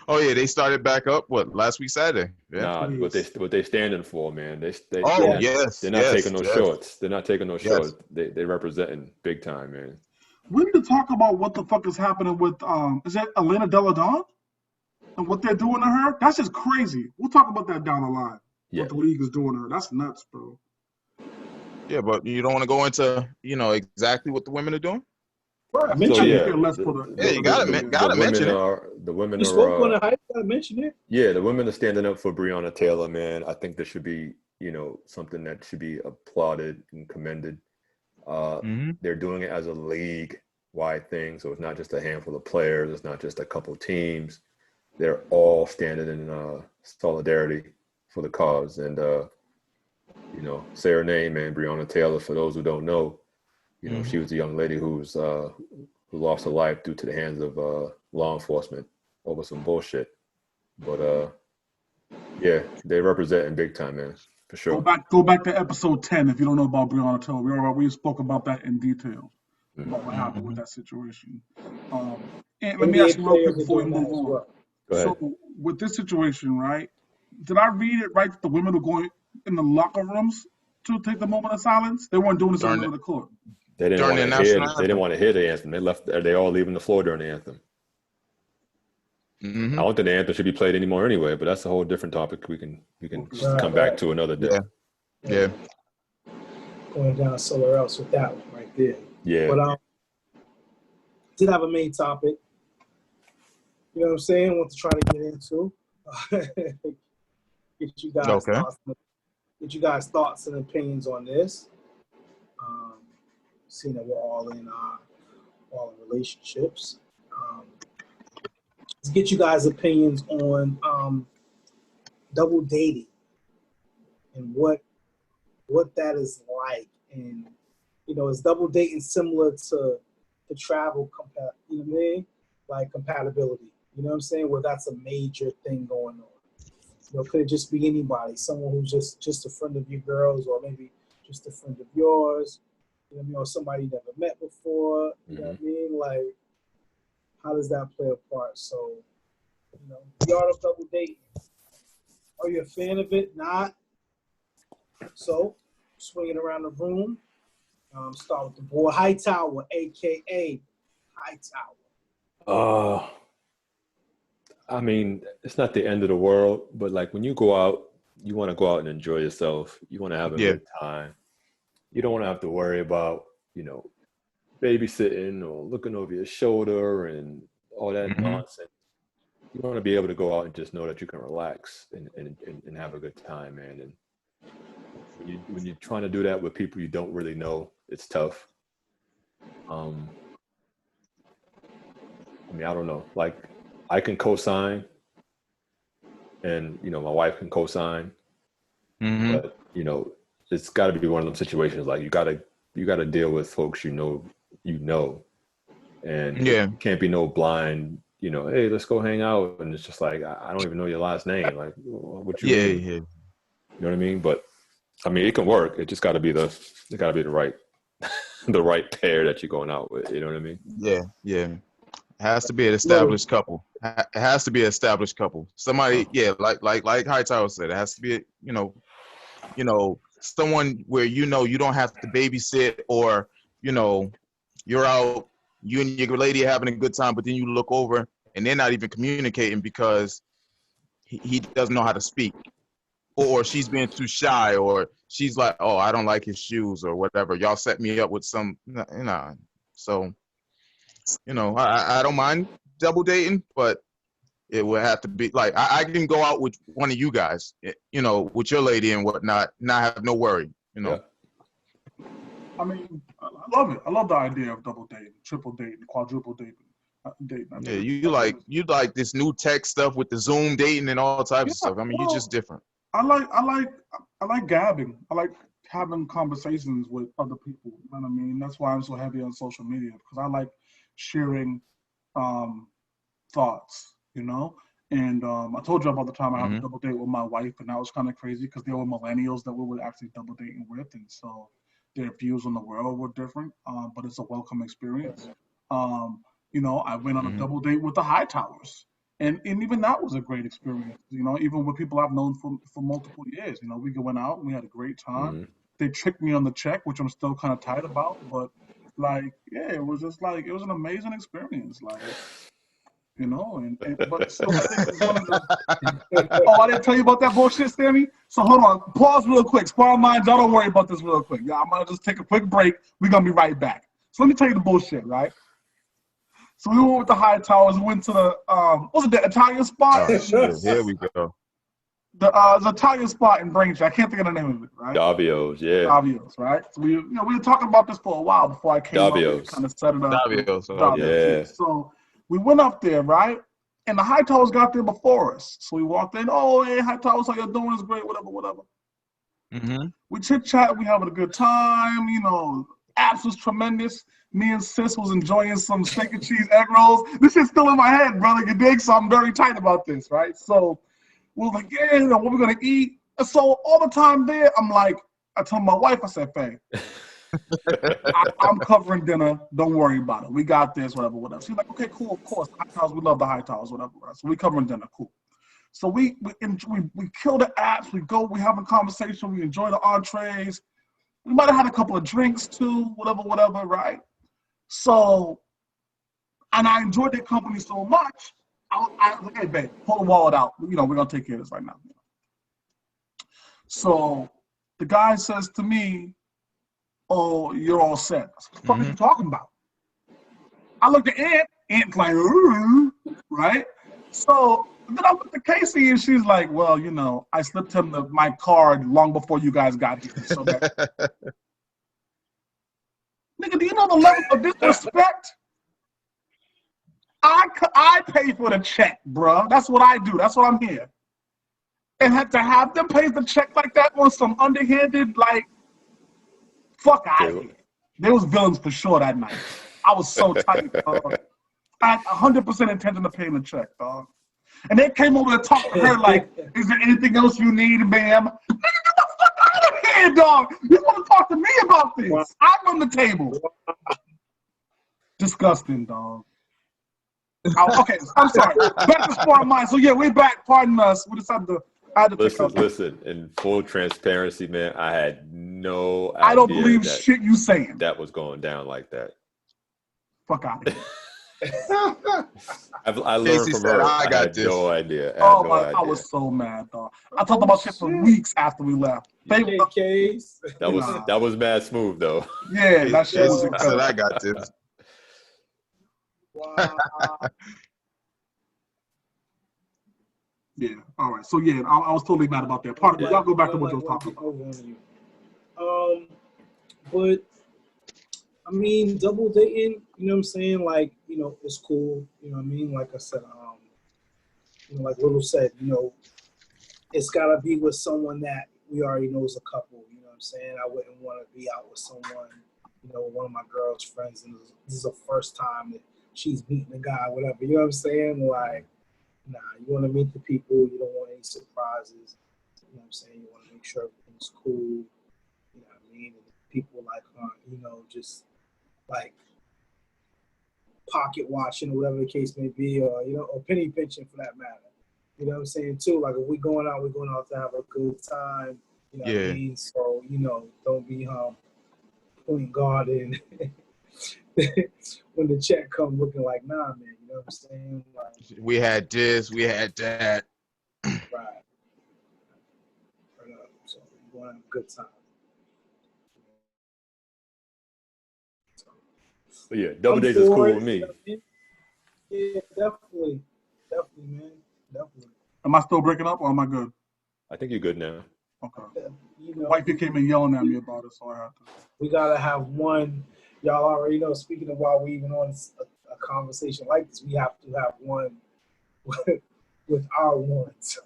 Oh yeah, they started back up. What, last week Saturday? Yeah. Nah, what they standing for, man. Oh Yeah. yes, they're not yes, taking no yes. shorts. They're not taking no Yes. shorts. They representing big time, man. We need to talk about what the fuck is happening with is that Elena Deladon and what they're doing to her? That's just crazy. We'll talk about that down the line. Yeah. What the league is doing to her. That's nuts, bro. Yeah, but you don't want to go into exactly what the women are doing. Right. I So mentioned yeah, here, let's put Yeah, you gotta mention it. the women You are spoke on the hype. Gotta mention it. yeah, the women are standing up for Breonna Taylor, man. I think this should be, something that should be applauded and commended. They're doing it as a league-wide thing, so it's not just a handful of players. It's not just a couple teams. They're all standing in solidarity for the cause. And, say her name, man, Breonna Taylor, for those who don't know, she was a young lady who lost her life due to the hands of law enforcement over some bullshit. But yeah, they represent big time, man, for sure. Go back to episode 10 if you don't know about Breonna Taylor. We spoke about that in detail about what happened with that situation. And let me ask you real quick before we move on. Well. Go ahead. So with this situation, right? Did I read it right that the women were going in the locker rooms to take the moment of silence? They weren't doing this in the middle of the court. They didn't want to hear. They didn't want to hear the anthem. They left. They all leaving the floor during the anthem. I don't think the anthem should be played anymore anyway. But that's a whole different topic. We can come back to another day. Yeah. Going down somewhere else with that one right there. Yeah. But did have a main topic. You know what I'm saying? I want to try to get into. Get you guys thoughts and opinions on this. Seeing that we're all in relationships. Let's get you guys' opinions on double dating and what that is like. And is double dating similar to travel like compatibility? You know what I'm saying? Where that's a major thing going on. Could it just be anybody? Someone who's just a friend of your girls, or maybe just a friend of yours. Or somebody you never met before. You know what I mean? Like, how does that play a part? So, the art of double dating. Are you a fan of it? Not. So, swinging around the room. Start with the boy Hightower, a.k.a. Hightower. I mean, it's not the end of the world, but like when you go out, you want to go out and enjoy yourself. You want to have a good time. You don't want to have to worry about, babysitting or looking over your shoulder and all that nonsense. You want to be able to go out and just know that you can relax and have a good time, man. And when you're trying to do that with people you don't really know, it's tough. I don't know. Like, I can co-sign, and my wife can co-sign, but it's got to be one of them situations. Like, you got to deal with folks and it can't be no blind. Hey, let's go hang out, and it's just like I don't even know your last name. Like, what you mean? Yeah. You know what I mean? But I mean, it can work. It just got to be the right the right pair that you're going out with. You know what I mean? Yeah. It has to be an established couple. It has to be an established couple. Somebody, like Hightower said, it has to be, someone where you don't have to babysit, or you're out, you and your lady are having a good time, but then you look over and they're not even communicating because he doesn't know how to speak, or she's being too shy, or she's like, oh, I don't like his shoes or whatever. Y'all set me up with some, So, I don't mind double dating, but it would have to be like I can go out with one of you guys, with your lady and whatnot, not have no worry, Yeah. I mean, I love it. I love the idea of double dating, triple dating, quadruple dating. You like this new tech stuff with the Zoom dating and all types of stuff. I mean, you're just different. I like gabbing. I like having conversations with other people. You know what I mean? That's why I'm so heavy on social media, because I like sharing thoughts. And I told you about the time I had a double date with my wife, and that was kind of crazy because they were millennials that we were actually double dating with, and so their views on the world were different, but it's a welcome experience. I went on a double date with the Hightowers, and even that was a great experience. Even with people I've known for multiple years. We went out and we had a great time. Mm-hmm. They tricked me on the check, which I'm still kind of tight about, but yeah, it was just it was an amazing experience. But so I think it's one of the. Oh, I didn't tell you about that bullshit, Sammy. So hold on, pause real quick. Sparring minds, y'all don't worry about this real quick. Yeah, I'm gonna just take a quick break. We're gonna be right back. So let me tell you the bullshit, right? So we went with the Hightowers. We went to the what was it, the Italian spot? Oh, shit. Here we go. The Italian spot in Braintree. I can't think of the name of it, right? Davio's, yeah. Davio's, right? So we were talking about this for a while before I came up and kind of set it up. Davio's, yeah. So we went up there, right? And the Hightowers got there before us. So we walked in. Oh, hey, Hightowers, how you doing? It's great, whatever. Mm-hmm. We chit-chat. We having a good time. Apps was tremendous. Me and Sis was enjoying some steak and cheese egg rolls. This shit's still in my head, brother. You dig? So I'm very tight about this, right? So we was like, yeah, what we're going to eat. And so all the time there, I told my wife, I said, Faye, I'm covering dinner. Don't worry about it. We got this, whatever. She's like, okay, cool, of course. Hightowers, we love the Hightowers, whatever. So we covering dinner, cool. So we kill the apps. We have a conversation. We enjoy the entrees. We might have had a couple of drinks too, whatever, right? So, and I enjoyed their company so much. I was like, hey, babe, pull the wallet out. We're gonna take care of this right now. So the guy says to me, oh, you're all set. I said, what the fuck are you talking about? I looked at Ant's like, ooh, right? So then I looked at Casey and she's like, well, I slipped him my card long before you guys got here. So that, nigga, do you know the level of disrespect? I pay for the check, bro. That's what I do. That's what I'm here. And had to have them pay the check like that on some underhanded, fuck out of here. There was villains for sure that night. I was so tight, dog. I had 100% intention of paying the check, dog. And they came over to talk to her like, is there anything else you need, ma'am? Nigga, get the fuck out of here, dog. You want to talk to me about this? I run the table. Disgusting, dog. Okay, I'm sorry. Back to Sparring Minds. So yeah, we're back. Pardon us. We decided to. Listen. In full transparency, man, I had no idea. I don't believe shit you saying. That was going down like that. Fuck out of here. I learned from her. I had no idea. I was so mad, dog. I talked about shit for weeks after we left. That was mad smooth though. Yeah, that shit was incredible. I got this. Wow. Yeah. All right. So yeah, I was totally mad about that part. But y'all go back to what you was talking about. But I mean, double dating. You know what I'm saying? It's cool. You know what I mean? Like I said, like Little said, it's gotta be with someone that we already know is a couple. You know what I'm saying? I wouldn't want to be out with someone, one of my girl's friends, and this is the first time that she's meeting a guy, whatever. You know what I'm saying? Like, nah, you want to meet the people. You don't want any surprises. You know what I'm saying? You want to make sure everything's cool. You know what I mean? And people just like pocket watching or whatever the case may be, or or penny pinching for that matter. You know what I'm saying too? Like if we're going out to have a good time. You know what I mean? So don't be point guard in when the check come looking like, nah, man. You know what I'm saying? Like, we had this, we had that. Right. So we're going to have a good time. But yeah, double dates is cool with me. Yeah, definitely, man, definitely. Am I still breaking up or am I good? I think you're good now. Okay. Wifey came in yelling at me about it, so I had to. We gotta have one. Y'all already know. Speaking of while we even on a conversation like this, we have to have one with our ones.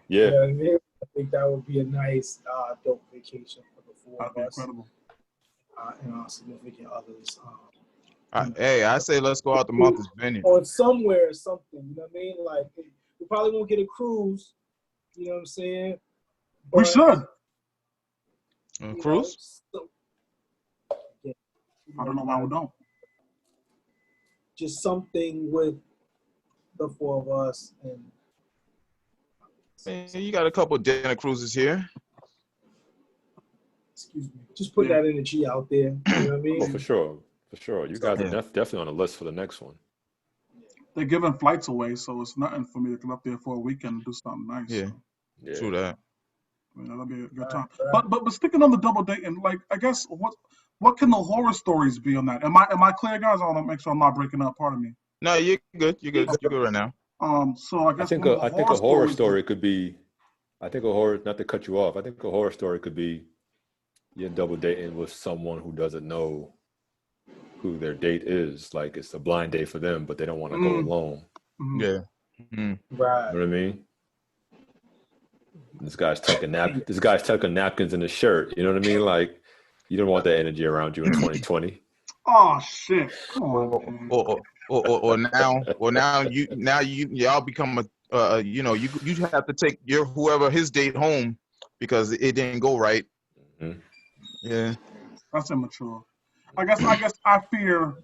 Yeah. You know what I mean? I think that would be a nice dope vacation for the four of us. Incredible. And our significant others. Hey, I say let's go out to Martha's Vineyard. Or somewhere or something, you know what I mean? Like, we probably won't get a cruise, you know what I'm saying? We should. Cruise? I don't know why we don't. Just something with the four of us and. Man, you got a couple of dinner cruises here. Excuse me. Just put that energy out there. You know what I mean? Oh, for sure. You guys are definitely on the list for the next one. They're giving flights away, so it's nothing for me to come up there for a weekend and do something nice. Yeah, Yeah. true that. I mean, that'll be a good time. But sticking on the double dating, like I guess what can the horror stories be on that? Am I clear, guys? I want to make sure I'm not breaking up. Pardon me. No, you're good. You're good right now. So I guess I think a horror story could be. I think a horror. Not to cut you off. I think a horror story could be you're double dating with someone who doesn't know who their date is. Like it's a blind date for them, but they don't want to go alone. Mm-hmm. Yeah. Right. You know what I mean? This guy's tucking napkins in his shirt. You know what I mean? Like you don't want that energy around you in 2020. Oh shit! Come on, Or now y'all become a you have to take your whoever his date home because it didn't go right. Mm-hmm. Yeah. That's immature. I guess I fear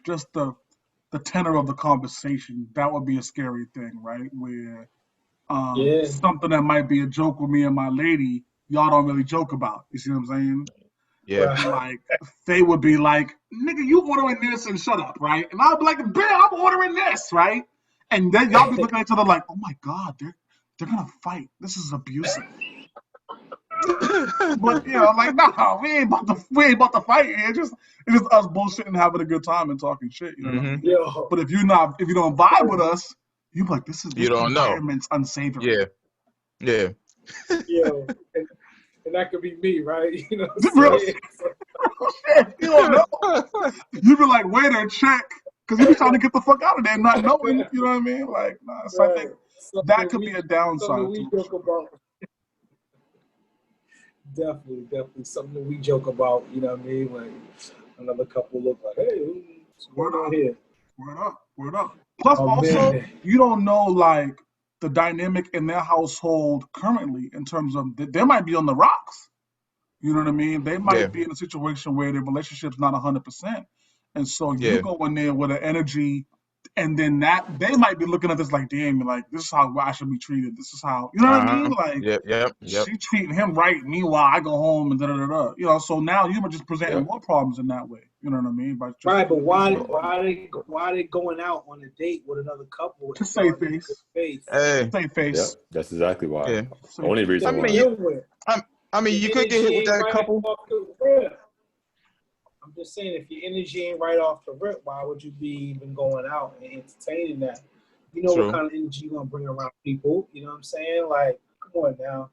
just the tenor of the conversation. That would be a scary thing, right? Where something that might be a joke with me and my lady, y'all don't really joke about. You see what I'm saying? Yeah. Like they would be like, "Nigga, you ordering this and shut up, right?" And I'll be like, "Bill, I'm ordering this, right?" And then y'all be looking at each other like, "Oh my god, they're gonna fight. This is abusive." But like, no, we ain't about to fight. It's just us bullshitting and having a good time and talking shit. You know what I mean? Yeah. But if you don't vibe with us, you be like, this You don't know. environment's unsavory. Yeah. And that could be me, right? You know Real what I'm saying? shit. You don't know. You be like, waiter, check. Because you be trying to get the fuck out of there not knowing, you know what I mean? Like, nah, so I think that could be a downside. Something we joke about. Definitely something we joke about, you know what I mean? Like another couple look like, hey, what's going on here? Word up. Plus, also, you don't know like the dynamic in their household currently in terms of they might be on the rocks. You know what I mean? They might be in a situation where their relationship's not 100%, and so you go in there with an energy, and then that they might be looking at this like, damn, like this is how I should be treated. This is how what I mean? Like, yep. she treating him right. Meanwhile, I go home and da. So now you're just presenting more problems in that way. You know what I mean? But why they going out on a date with another couple to save face? Hey, save face. Yeah, that's exactly why. Yeah. Only reason why. You could get hit with that couple. I'm just saying, if your energy ain't right off the rip, why would you be even going out and entertaining that? You know what kind of energy you're gonna bring around people. You know what I'm saying? Like, come on now.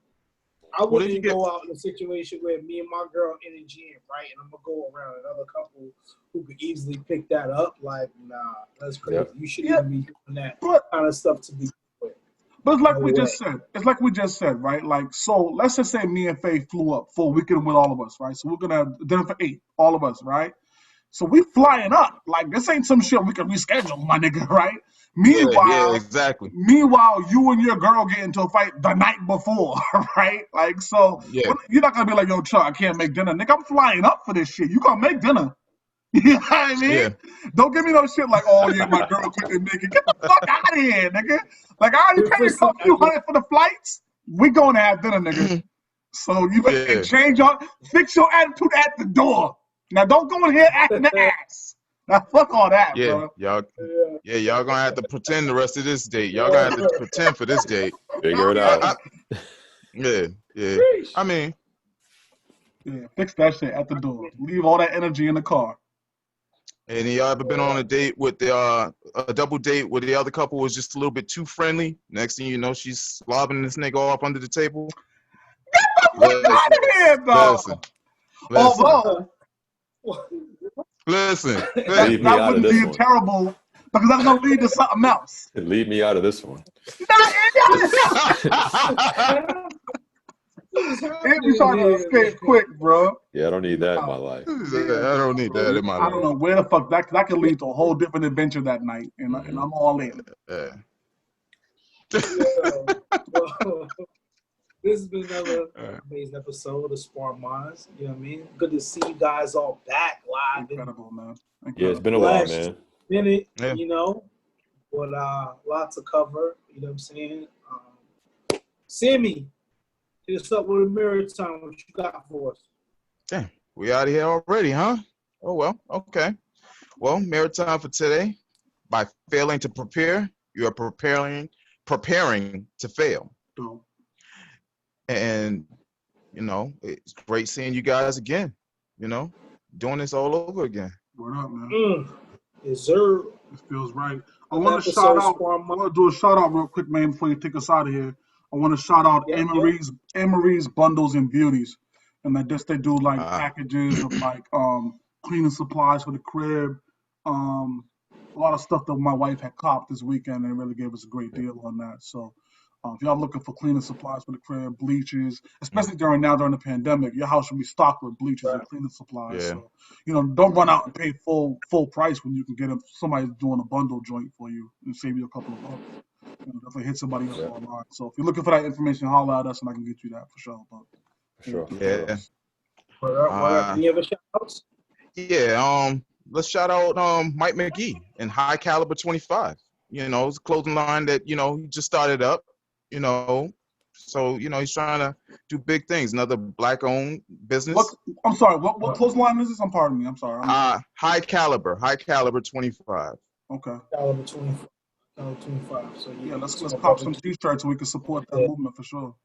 I wouldn't go out in a situation where me and my girl energy ain't right, and I'm gonna go around another couple who could easily pick that up. Like, nah, that's crazy. Yep. You shouldn't even be doing that kind of stuff to be. But it's like we just said, right? Like, so let's just say me and Faye flew up for a weekend with all of us, right? So we're gonna have dinner for 8, all of us, right? So we flying up. Like, this ain't some shit we can reschedule, my nigga, right? Meanwhile, exactly. Meanwhile, you and your girl get into a fight the night before, right? Like, so you're not gonna be like, yo, Chuck, I can't make dinner, nigga. I'm flying up for this shit. You gonna make dinner? You know what I mean? Yeah. Don't give me no shit like, oh yeah, my girl couldn't make it. Get the fuck out of here, nigga. Like, I already paid a few $100 for the flights. We going to have dinner, nigga. So you better fix your attitude at the door. Now don't go in here acting the ass. Now fuck all that, bro. Y'all gonna have to pretend the rest of this date. Y'all gonna have to pretend for this date. Figure it out. Yeah. I mean, fix that shit at the door. Leave all that energy in the car. And y'all ever been on a date with a double date where the other couple was just a little bit too friendly? Next thing you know, she's slobbing this nigga off under the table. Get the fuck out of here, dog. Listen. That wouldn't be terrible because that's gonna lead to something else. Leave me out of this one. It be trying to escape quick, bro. Yeah, I don't need that in my life. I don't need that in my life. I don't know where the fuck that could lead to a whole different adventure that night, and I'm all in. Well, this has been another amazing episode of Sparring Minds. You know what I mean? Good to see you guys all back alive Incredible, man. Yeah, it's Incredible. been a while, Flash. man. minute, Yeah. you know, but lots to cover. You know what I'm saying? Sammy, hit us up with a mirror time. What you got for us? Damn, we out of here already, huh? Oh well, okay. Well, maritime for today. By failing to prepare, you are preparing to fail. Dope. And you know, it's great seeing you guys again. You know, doing this all over again. Word up, man. Yes, sir. It feels right. I Another want to episode shout out. Squad I want to do a shout out real quick, man, before you take us out of here. I want to shout out Yep, Amory's Bundles and Beauties, and I guess they do like Ah. packages of like cleaning supplies for the crib, a lot of stuff that my wife had copped this weekend. They really gave us a great deal on that. So. If y'all looking for cleaning supplies for the crib, bleachers, especially during the pandemic, your house should be stocked with bleachers and Right. cleaning supplies. Yeah. So, don't run out and pay full price when you can get somebody doing a bundle joint for you and save you a couple of bucks. Definitely hit somebody up online. So if you're looking for that information, holler at us and I can get you that for sure. But For sure. Yeah. What up? Any other shout outs? Yeah. Let's shout out Mike McGee and High Caliber 25. You know, it's a clothing line that he just started up. You know, so he's trying to do big things. Another black-owned business. I'm sorry. What close line is this? Pardon me. I'm sorry. High Caliber 25. Okay. Caliber 25. Caliber 25. So Yeah, let's pop some t-shirts so we can support that movement for sure.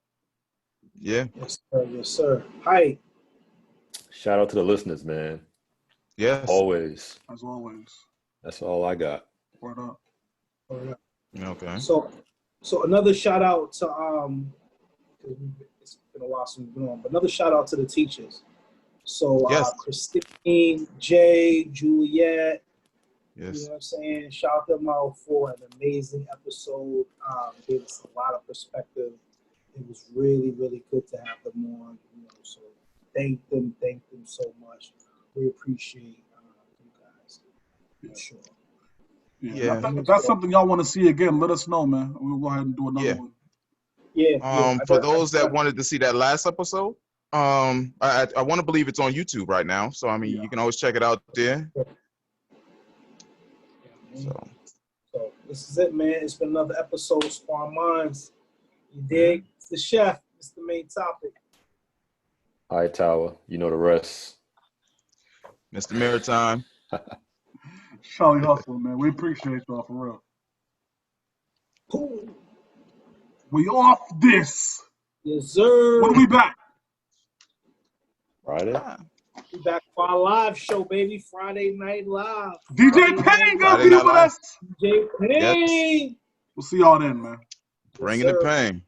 Yeah. Yes, sir. Yes, sir. Hi. Shout out to the listeners, man. Yes. Always. As always. That's all I got. Word up. Okay. So another shout out to it's been a while since we've been on, but another shout out to the teachers. So Yes. Christine, Jay, Juliet, Yes. you know what I'm saying? Shout them out for an amazing episode. Gave us a lot of perspective. It was really, really good to have them on. So thank them so much. We appreciate you guys. For sure. Yeah. If that's something y'all want to see again, let us know, man. We'll go ahead and do another one. Yeah. For those that wanted to see that last episode, I want to believe it's on YouTube right now. So I mean, you can always check it out there. So this is it, man. It's been another episode of Sparring Minds. You dig? It's the chef. It's the main topic. High Tower. You know the rest. Mr. Maritime. Charlie Hustle, man. We appreciate y'all for real. Cool. We off this. Yes, sir. When we back? Friday? We back for our live show, baby. Friday Night Live. DJ Payne gonna be with us. DJ Payne. Yes. We'll see y'all then, man. Bringing the pain.